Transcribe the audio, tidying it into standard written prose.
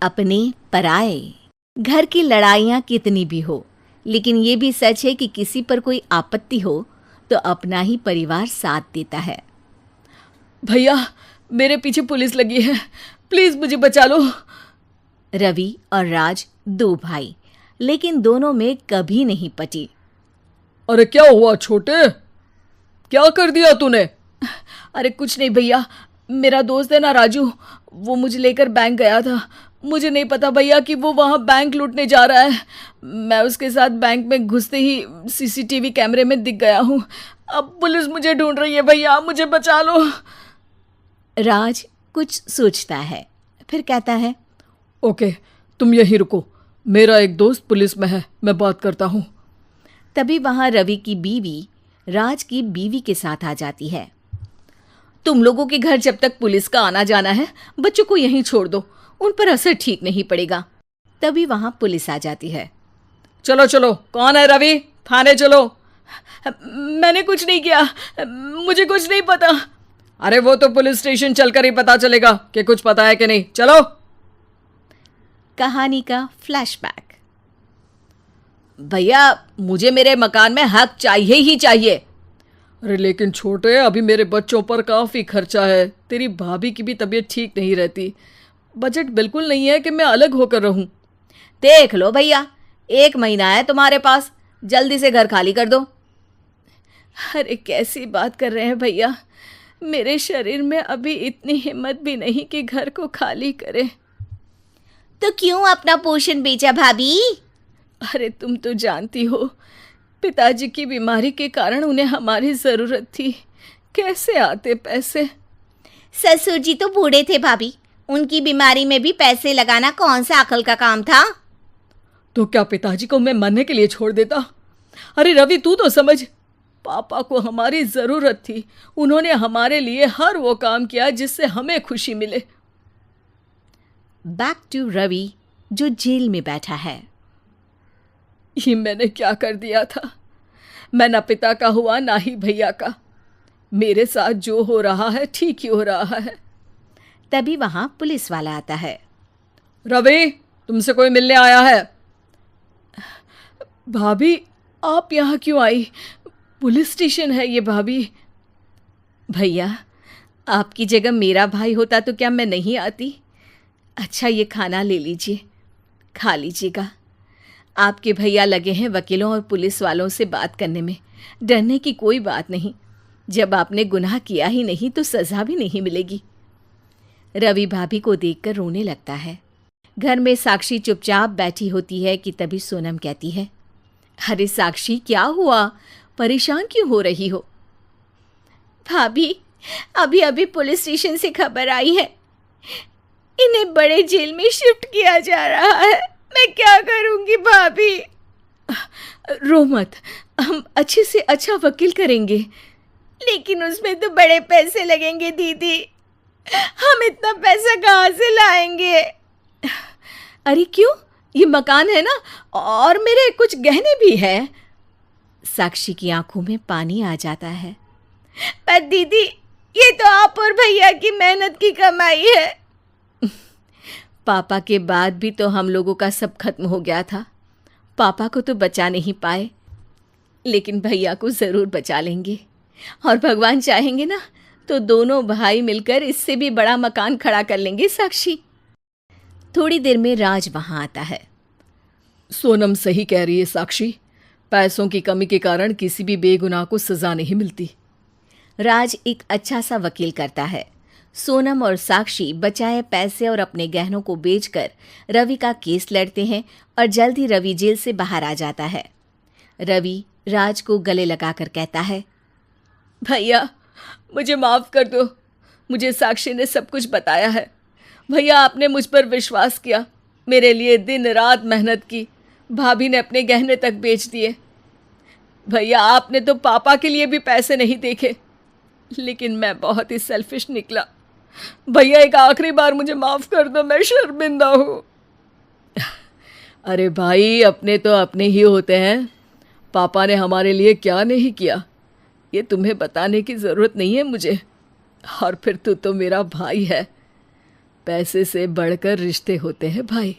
अपने पराए। घर की लड़ाइयाँ कितनी भी हो, लेकिन ये भी सच है कि किसी पर कोई आपत्ति हो तो अपना ही परिवार साथ देता है। भैया, मेरे पीछे पुलिस लगी है, प्लीज मुझे बचा लो। रवि और राज दो भाई, लेकिन दोनों में कभी नहीं पटी। अरे क्या हुआ छोटे, क्या कर दिया तूने? अरे कुछ नहीं भैया, मेरा दोस्त है ना राजू, वो मुझे लेकर बैंक गया था। मुझे नहीं पता भैया कि वो वहाँ बैंक लूटने जा रहा है। मैं उसके साथ बैंक में घुसते ही सीसीटीवी कैमरे में दिख गया हूँ। अब पुलिस मुझे ढूंढ रही है भैया, मुझे बचा लो। राज कुछ सोचता है, फिर कहता है, ओके, तुम यहीं रुको, मेरा एक दोस्त पुलिस में है, मैं बात करता हूँ। तभी वहां रवि की बीवी राज की बीवी के साथ आ जाती है। तुम लोगों के घर जब तक पुलिस का आना जाना है, बच्चों को यहीं छोड़ दो, उन पर असर ठीक नहीं पड़ेगा। तभी वहां पुलिस आ जाती है। चलो चलो, कौन है रवि, थाने चलो। मैंने कुछ नहीं किया, मुझे कुछ नहीं पता। अरे वो तो पुलिस स्टेशन चलकर ही पता चलेगा कि कुछ पता है कि नहीं, चलो। कहानी का फ्लैशबैक। भैया, मुझे मेरे मकान में हक चाहिए ही चाहिए। अरे लेकिन छोटे, अभी मेरे बच्चों पर काफ़ी खर्चा है, तेरी भाभी की भी तबीयत ठीक नहीं रहती, बजट बिल्कुल नहीं है कि मैं अलग होकर रहूं। देख लो भैया, 1 महीना है तुम्हारे पास, जल्दी से घर खाली कर दो। अरे कैसी बात कर रहे हैं भैया, मेरे शरीर में अभी इतनी हिम्मत भी नहीं कि घर को खाली करे। तो क्यों अपना पोषण बेचा भाभी? अरे तुम तो जानती हो, पिताजी की बीमारी के कारण उन्हें हमारी ज़रूरत थी, कैसे आते पैसे। ससुर जी तो बूढ़े थे भाभी, उनकी बीमारी में भी पैसे लगाना कौन सा अकल का काम था। तो क्या पिताजी को मैं मरने के लिए छोड़ देता? अरे रवि, तू तो समझ, पापा को हमारी ज़रूरत थी, उन्होंने हमारे लिए हर वो काम किया जिससे हमें खुशी मिले। बैक टू रवि, जो जेल में बैठा है। ये मैंने क्या कर दिया था? मैं ना पिता का हुआ ना ही भैया का। मेरे साथ जो हो रहा है ठीक ही हो रहा है। तभी वहां पुलिस वाला आता है। रवि, तुमसे कोई मिलने आया है। भाभी, आप यहाँ क्यों आई? पुलिस स्टेशन है ये भाभी। भैया, आपकी जगह मेरा भाई होता तो क्या मैं नहीं आती? अच्छा, ये खाना ले लीजिए, खा लीजिएगा। आपके भैया लगे हैं वकीलों और पुलिस वालों से बात करने में, डरने की कोई बात नहीं, जब आपने गुनाह किया ही नहीं तो सज़ा भी नहीं मिलेगी। रवि भाभी को देखकर रोने लगता है। घर में साक्षी चुपचाप बैठी होती है कि तभी सोनम कहती है, अरे साक्षी, क्या हुआ, परेशान क्यों हो रही हो? भाभी, अभी अभी पुलिस स्टेशन से खबर आई है, इन्हें बड़े जेल में शिफ्ट किया जा रहा है, मैं क्या करूंगी भाभी? रो मत, हम अच्छे से अच्छा वकील करेंगे। लेकिन उसमें तो बड़े पैसे लगेंगे दीदी, हम इतना पैसा कहाँ से लाएंगे? अरे क्यों, ये मकान है ना, और मेरे कुछ गहने भी हैं। साक्षी की आंखों में पानी आ जाता है। पर दीदी, ये तो आप और भैया की मेहनत की कमाई है। पापा के बाद भी तो हम लोगों का सब खत्म हो गया था, पापा को तो बचा नहीं पाए, लेकिन भैया को ज़रूर बचा लेंगे, और भगवान चाहेंगे ना तो दोनों भाई मिलकर इससे भी बड़ा मकान खड़ा कर लेंगे। साक्षी। थोड़ी देर में राज वहाँ आता है। सोनम सही कह रही है साक्षी, पैसों की कमी के कारण किसी भी बेगुनाह को सज़ा नहीं मिलती। राज एक अच्छा सा वकील करता है। सोनम और साक्षी बचाए पैसे और अपने गहनों को बेचकर रवि का केस लड़ते हैं और जल्द ही रवि जेल से बाहर आ जाता है। रवि राज को गले लगाकर कहता है, भैया मुझे माफ़ कर दो, मुझे साक्षी ने सब कुछ बताया है। भैया, आपने मुझ पर विश्वास किया, मेरे लिए दिन रात मेहनत की, भाभी ने अपने गहने तक बेच दिए। भैया, आपने तो पापा के लिए भी पैसे नहीं देखे, लेकिन मैं बहुत ही सेल्फिश निकला। भैया, एक आखिरी बार मुझे माफ़ कर दो, मैं शर्मिंदा हूँ। अरे भाई, अपने तो अपने ही होते हैं, पापा ने हमारे लिए क्या नहीं किया, ये तुम्हें बताने की ज़रूरत नहीं है मुझे। और फिर तू तो मेरा भाई है। पैसे से बढ़कर रिश्ते होते हैं भाई।